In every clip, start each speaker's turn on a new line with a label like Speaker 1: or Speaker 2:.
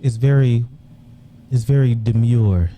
Speaker 1: it's very demure.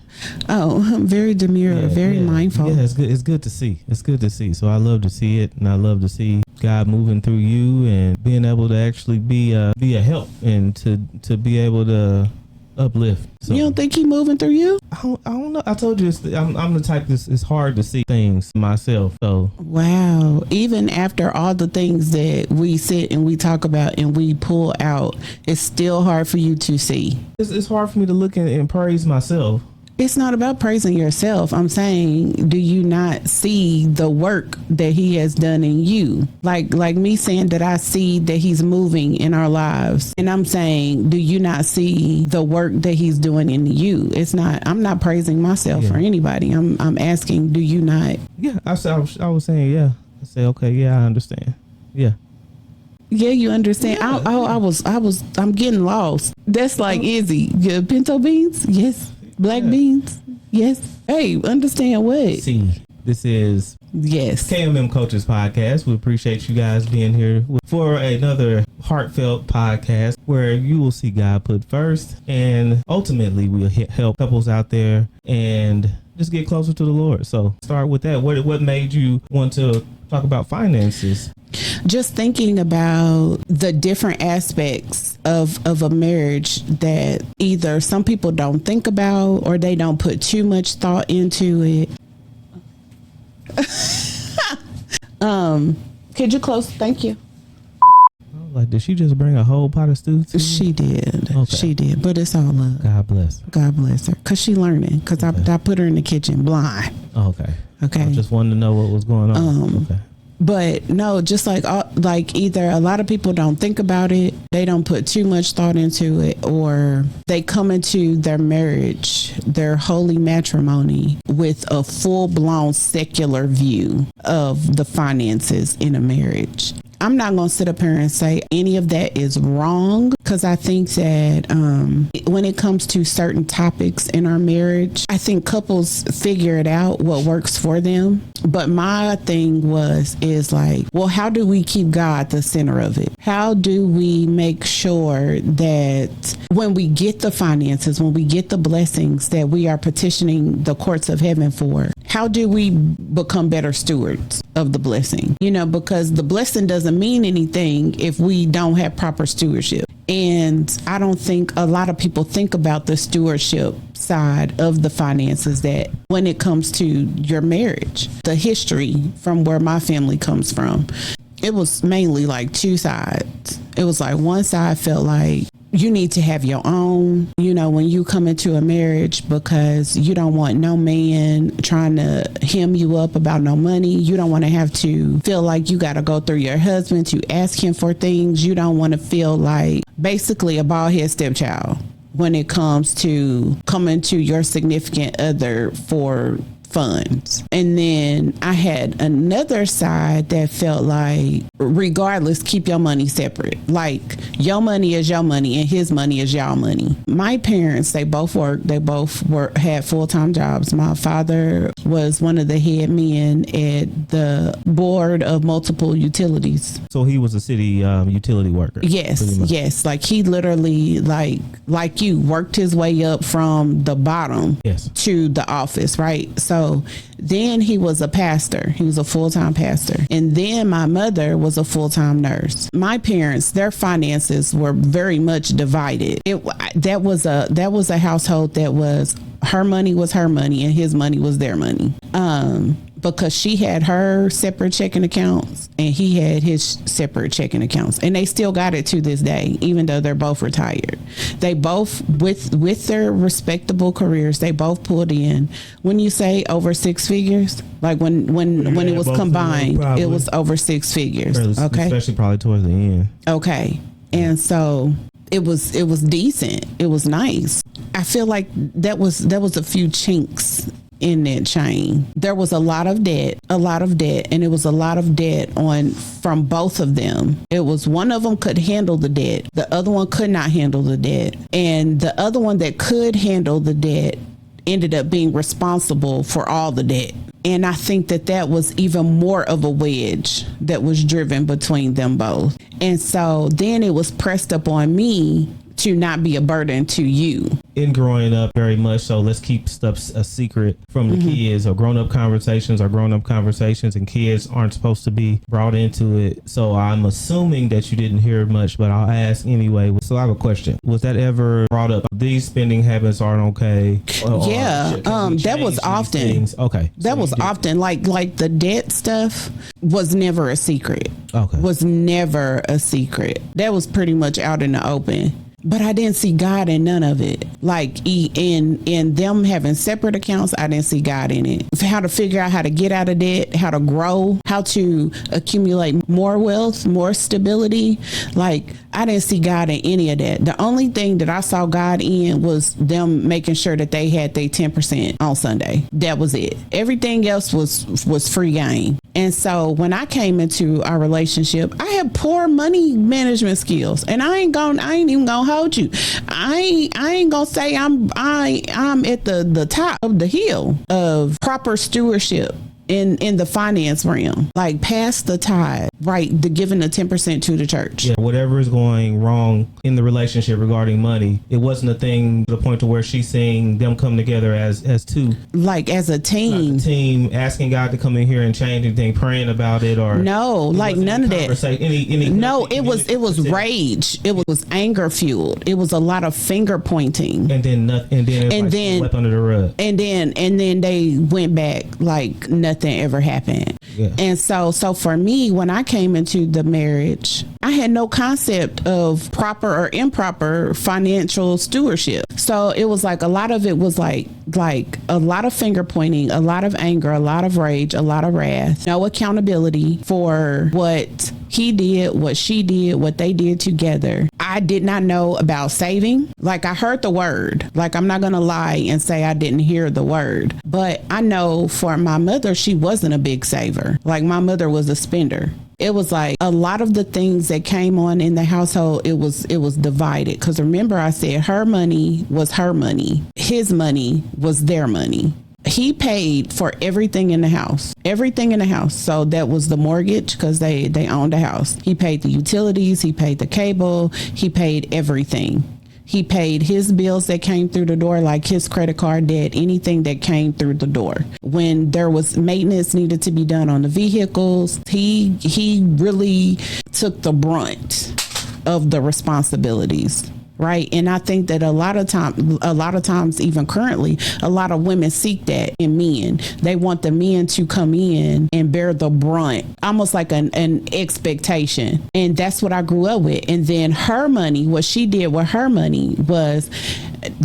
Speaker 2: Oh, very demure, very mindful.
Speaker 1: Yeah, it's good to see. It's good to see. So I love to see it, and I love to see God moving through you and being able to actually be a help and to be able to uplift. So,
Speaker 2: you don't think he moving through you?
Speaker 1: I don't know. I told you I'm the type it's hard to see things myself. So
Speaker 2: wow, even after all the things that we sit and we talk about and we pull out, it's still hard for you to see.
Speaker 1: It's hard for me to look and praise myself.
Speaker 2: It's not about praising yourself. I'm saying, do you not see the work that he has done in you? Like me saying that I see that he's moving in our lives. And I'm saying, do you not see the work that he's doing in you? I'm not praising myself or anybody. I'm asking, do you not?
Speaker 1: Yeah, I was saying, yeah. I said, okay, yeah, I understand. Yeah.
Speaker 2: Yeah, you understand. Yeah. I'm getting lost. That's like Izzy. Pinto beans? Yes. Black beans? Yes. Hey, understand what?
Speaker 1: See, this is KMM Coaches podcast. We appreciate you guys being here for another heartfelt podcast where you will see God put first, and ultimately we'll help couples out there and just get closer to the Lord. So start with that. What made you want to talk about finances?
Speaker 2: Just thinking about the different aspects of a marriage that either some people don't think about or they don't put too much thought into it. Could you close? Thank you.
Speaker 1: Like, did she just bring a whole pot of stew to you?
Speaker 2: She did. Okay. She did. But it's all love.
Speaker 1: God bless.
Speaker 2: God bless her. Because she learning. Because I put her in the kitchen blind.
Speaker 1: Okay.
Speaker 2: Okay.
Speaker 1: I just wanted to know what was going on. Okay.
Speaker 2: But no, just like either a lot of people don't think about it, they don't put too much thought into it, or they come into their marriage, their holy matrimony, with a full-blown secular view of the finances in a marriage. I'm not going to sit up here and say any of that is wrong, because I think that when it comes to certain topics in our marriage, I think couples figure it out what works for them. But my thing is like, well, how do we keep God the center of it? How do we make sure that when we get the finances, when we get the blessings that we are petitioning the courts of heaven for, how do we become better stewards of the blessing? You know, because the blessing doesn't mean anything if we don't have proper stewardship. And I don't think a lot of people think about the stewardship side of the finances, that when it comes to your marriage, the history from where my family comes from, it was mainly like two sides. It was like one side felt like you need to have your own, you know, when you come into a marriage, because you don't want no man trying to hem you up about no money. You don't want to have to feel like you got to go through your husband to ask him for things. You don't want to feel like basically a bald-head stepchild when it comes to coming to your significant other for funds. And then I had another side that felt like, regardless, keep your money separate. Like, your money is your money and his money is y'all money. My parents, they both worked. They both had full-time jobs. My father was one of the head men at the board of multiple utilities.
Speaker 1: So he was a city utility worker.
Speaker 2: Yes. Like, he literally, like you, worked his way up from the bottom to the office, right? So then he was a pastor. He was a full-time pastor. And then my mother was a full-time nurse. My parents, their finances were very much divided. That was a household that was, her money was her money and his money was their money. Because she had her separate checking accounts and he had his separate checking accounts, and they still got it to this day, even though they're both retired. They both, with their respectable careers, they both pulled in, when you say over six figures, like when it was combined, it was over six figures. Okay,
Speaker 1: especially probably towards the end.
Speaker 2: Okay, and so it was decent. It was nice. I feel like that was a few chinks in that chain. There was a lot of debt, and it was a lot of debt from both of them. It was one of them could handle the debt, the other one could not handle the debt, and the other one that could handle the debt ended up being responsible for all the debt. And I think that was even more of a wedge that was driven between them both. And so then it was pressed up on me to not be a burden to you.
Speaker 1: In growing up, very much so, let's keep stuff a secret from the kids, or grown-up conversations and kids aren't supposed to be brought into it. So I'm assuming that you didn't hear much, but I'll ask anyway. So I have a question. Was that ever brought up? These spending habits aren't okay?
Speaker 2: That was often.
Speaker 1: Things? Okay.
Speaker 2: That was often. Like the debt stuff was never a secret.
Speaker 1: Okay.
Speaker 2: Was never a secret. That was pretty much out in the open. But I didn't see God in none of it. Like in them having separate accounts, I didn't see God in it. How to figure out how to get out of debt, how to grow, how to accumulate more wealth, more stability. Like I didn't see God in any of that. The only thing that I saw God in was them making sure that they had their 10% on Sunday. That was it. Everything else was free game. And so when I came into our relationship, I had poor money management skills, and I ain't even gonna hold you. I ain't gonna say I'm at the top of the hill of proper stewardship in the finance realm, like past the tithe, right? The giving the 10% to the church.
Speaker 1: Yeah, whatever is going wrong in the relationship regarding money, it wasn't a thing to the point to where she's seeing them come together as two,
Speaker 2: like as a team.
Speaker 1: Asking God to come in here and change anything, praying about it, or
Speaker 2: no, like none of that. No, it was rage. It was anger fueled. It was a lot of finger pointing,
Speaker 1: and then swept under the rug.
Speaker 2: And then they went back like nothing ever happened.
Speaker 1: Yeah.
Speaker 2: And so for me, when I came into the marriage, I had no concept of proper or improper financial stewardship. So it was like a lot of it was like a lot of finger pointing, a lot of anger, a lot of rage, a lot of wrath, no accountability for what he did, what she did, what they did together. I did not know about saving. Like I heard the word. Like I'm not going to lie and say I didn't hear the word. But I know for my mother, she wasn't a big saver. Like my mother was a spender. It was like a lot of the things that came on in the household, it was divided. Because remember I said her money was her money. His money was their money. He paid for everything in the house. So that was the mortgage because they owned a house. He paid the utilities. He paid the cable. He paid everything. He paid his bills that came through the door, like his credit card debt, anything that came through the door. When there was maintenance needed to be done on the vehicles, he really took the brunt of the responsibilities. Right. And I think that a lot of times, even currently, a lot of women seek that in men. They want the men to come in and bear the brunt, almost like an expectation. And that's what I grew up with. And then her money, what she did with her money was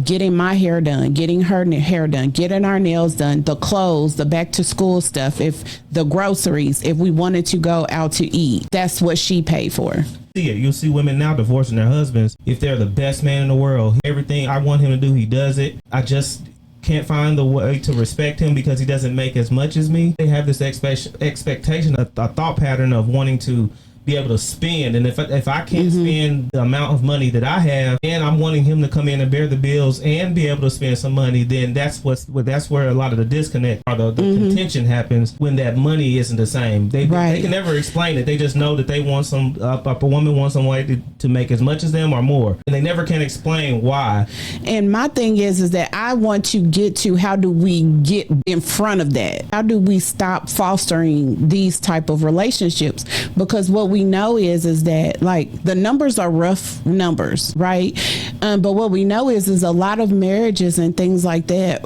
Speaker 2: getting my hair done, getting her hair done, getting our nails done, the clothes, the back to school stuff, if the groceries, if we wanted to go out to eat, that's what she paid for.
Speaker 1: You'll see women now divorcing their husbands if they're the best man in the world. Everything I want him to do, he does it. I just can't find the way to respect him because he doesn't make as much as me. They have this expectation, a thought pattern of wanting to be able to spend, and if I can't spend the amount of money that I have, and I'm wanting him to come in and bear the bills and be able to spend some money, then that's where a lot of the disconnect or the contention happens when that money isn't the same. They can never explain it. They just know that they want a woman wants somebody to make as much as them or more, and they never can explain why.
Speaker 2: And my thing is that I want to get to how do we get in front of that? How do we stop fostering these type of relationships? Because what we know is that like the numbers are rough numbers, right? But what we know is a lot of marriages and things like that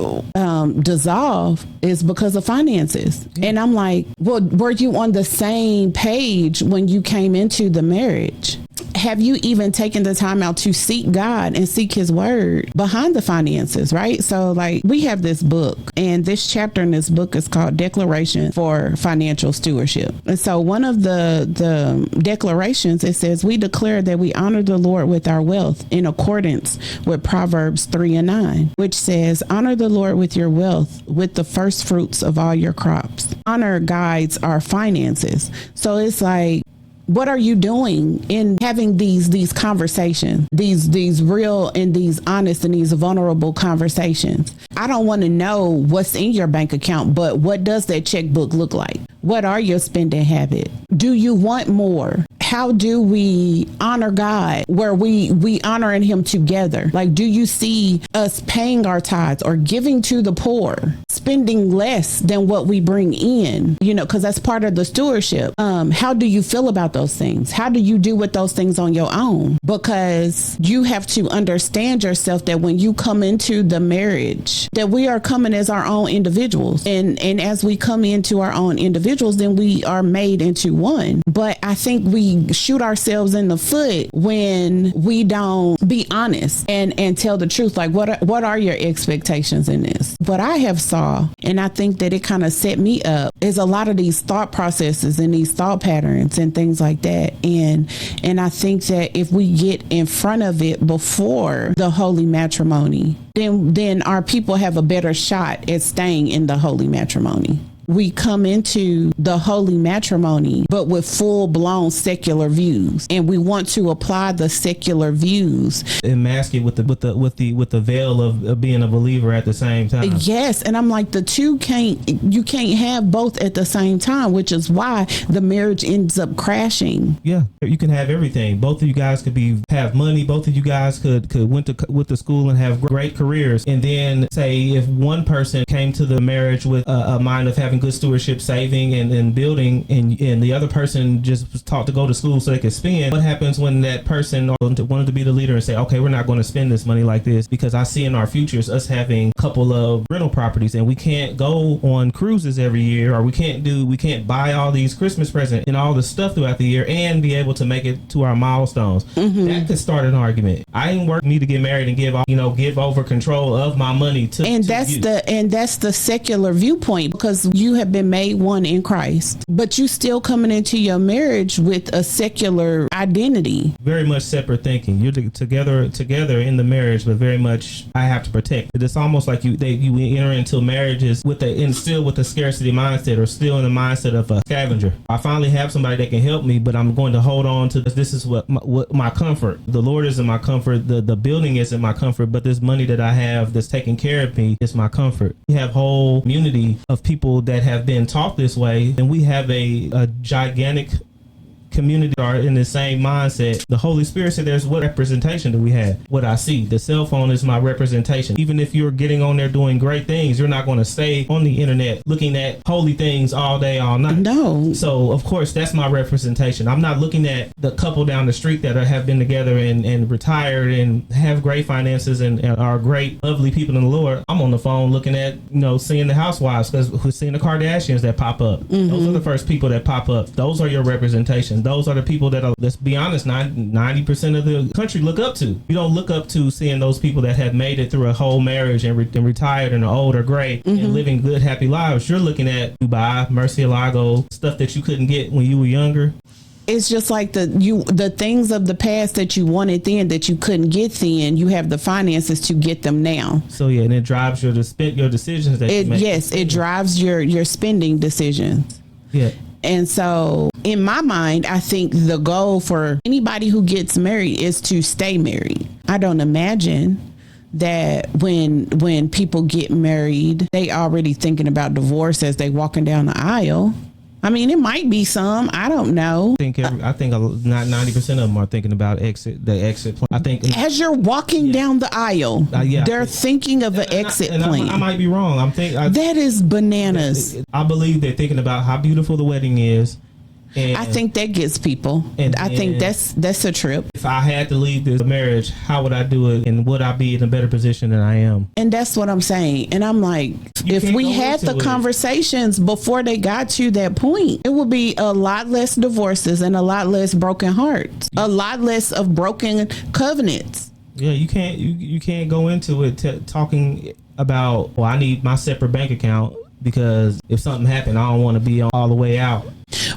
Speaker 2: dissolve is because of finances. Yeah. And I'm like, well, were you on the same page when you came into the marriage? Have you even taken the time out to seek God and seek his word behind the finances, right? So like we have this book, and this chapter in this book is called Declaration for Financial Stewardship. And so one of the declarations, it says, we declare that we honor the Lord with our wealth in accordance with Proverbs 3:9, which says, honor the Lord with your wealth, with the first fruits of all your crops. Honor guides our finances. So it's like, What are you doing in having these conversations, these real and these honest and these vulnerable conversations? I don't want to know what's in your bank account, but what does that checkbook look like? What are your spending habits? Do you want more? How do we honor God where we honoring him together? Like, do you see us paying our tithes or giving to the poor, spending less than what we bring in, because that's part of the stewardship. How do you feel about those things? How do you do with those things on your own? Because you have to understand yourself that when you come into the marriage, that we are coming as our own individuals. And as we come into our own individuals, then we are made into one. But I think we shoot ourselves in the foot when we don't be honest and tell the truth. Like, what are your expectations in this? What I have saw, and I think that it kind of set me up, is a lot of these thought processes and these thought patterns and things like that. And I think that if we get in front of it before the holy matrimony, then our people have a better shot at staying in the holy matrimony. We come into the holy matrimony, but with full-blown secular views, and we want to apply the secular views
Speaker 1: and mask it with the veil of being a believer at the same time.
Speaker 2: Yes, and I'm like, you can't have both at the same time, which is why the marriage ends up crashing.
Speaker 1: Yeah, you can have everything. Both of you guys could have money. Both of you guys could went to school and have great careers. And then say if one person came to the marriage with a mind of having good stewardship, saving and building, and the other person just was taught to go to school so they could spend. What happens when that person wanted to be the leader and say, okay, we're not going to spend this money like this because I see in our futures us having a couple of rental properties, and we can't go on cruises every year, or we can't buy all these Christmas presents and all the stuff throughout the year and be able to make it to our milestones. Mm-hmm. That could start an argument. I ain't need to get married and give over control of my money to
Speaker 2: that's
Speaker 1: you.
Speaker 2: That's the secular viewpoint, because you have been made one in Christ, but you still coming into your marriage with a secular identity.
Speaker 1: Very much separate thinking. You're together in the marriage, but very much I have to protect. It's almost like you enter into marriages still with the scarcity mindset, or still in the mindset of a scavenger. I finally have somebody that can help me, but I'm going to hold on to this. This is what my comfort. The Lord isn't my comfort. The building isn't my comfort, but this money that I have that's taking care of me is my comfort. We have whole community of people that have been taught this way, and we have a gigantic community are in the same mindset. The Holy Spirit said, there's what representation do we have? What I see. The cell phone is my representation. Even if you're getting on there doing great things, you're not going to stay on the internet looking at holy things all day, all night.
Speaker 2: No.
Speaker 1: So of course that's my representation. I'm not looking at the couple down the street that have been together and retired and have great finances and are great, lovely people in the Lord. I'm on the phone looking at, seeing the housewives, because we're seeing the Kardashians that pop up. Mm-hmm. Those are the first people that pop up. Those are your representation. Those are the people that are, let's be honest, 90% of the country look up to. You don't look up to seeing those people that have made it through a whole marriage and retired and are old or gray, mm-hmm. and living good, happy lives. You're looking at Dubai, Murcielago, stuff that you couldn't get when you were younger.
Speaker 2: It's just like the things of the past that you wanted then that you couldn't get then, you have the finances to get them now.
Speaker 1: So yeah, and it drives your decisions that you make.
Speaker 2: Yes, it drives your spending decisions.
Speaker 1: Yeah.
Speaker 2: And so in my mind, I think the goal for anybody who gets married is to stay married. I don't imagine that when people get married, they already thinking about divorce as they walking down the aisle. I mean, it might be some. I don't know.
Speaker 1: I think not 90% of them are thinking about the exit plan. I think
Speaker 2: as you're walking down the aisle, they're thinking of an exit plan.
Speaker 1: I might be wrong.
Speaker 2: That is bananas.
Speaker 1: I believe they're thinking about how beautiful the wedding is. And
Speaker 2: I think that gets people. And I think that's a trip.
Speaker 1: If I had to leave this marriage, how would I do it? And would I be in a better position than I am?
Speaker 2: And that's what I'm saying. And I'm like, if we had the conversations before they got to that point, it would be a lot less divorces and a lot less broken hearts, a lot less of broken covenants.
Speaker 1: Yeah, you can't go into it talking about, well, I need my separate bank account, because if something happened, I don't want to be all the way out.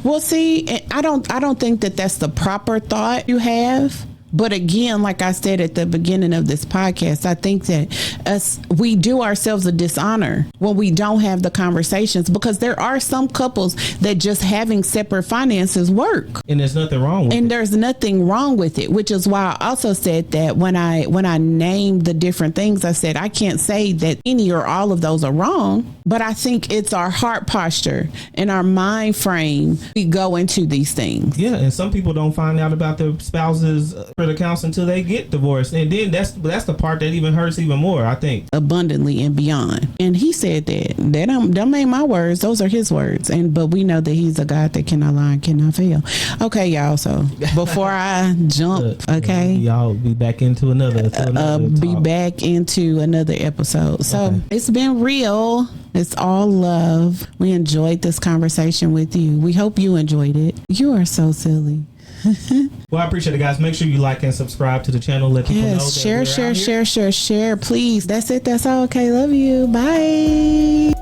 Speaker 2: Well, see, I don't think that that's the proper thought you have. But again, like I said at the beginning of this podcast, I think that we do ourselves a dishonor when we don't have the conversations, because there are some couples that just having separate finances work.
Speaker 1: And there's nothing wrong with it.
Speaker 2: And there's nothing wrong with it, which is why I also said that when I named the different things, I said I can't say that any or all of those are wrong, but I think it's our heart posture and our mind frame we go into these things.
Speaker 1: Yeah, and some people don't find out about their spouses for the counseling until they get divorced, and then that's the part that even hurts even more, I think.
Speaker 2: Abundantly and beyond. And he said that them ain't my words, those are his words. But we know that he's a God that cannot lie and cannot fail. Okay, y'all, so before I jump, okay,
Speaker 1: y'all be back into another
Speaker 2: episode. So
Speaker 1: okay.
Speaker 2: It's been real. It's all love. We enjoyed this conversation with you. We hope you enjoyed it. You are so silly.
Speaker 1: Well, I appreciate it, guys. Make sure you like and subscribe to the channel. Let people know that
Speaker 2: share, please. That's it. That's all. Okay, love you. Bye.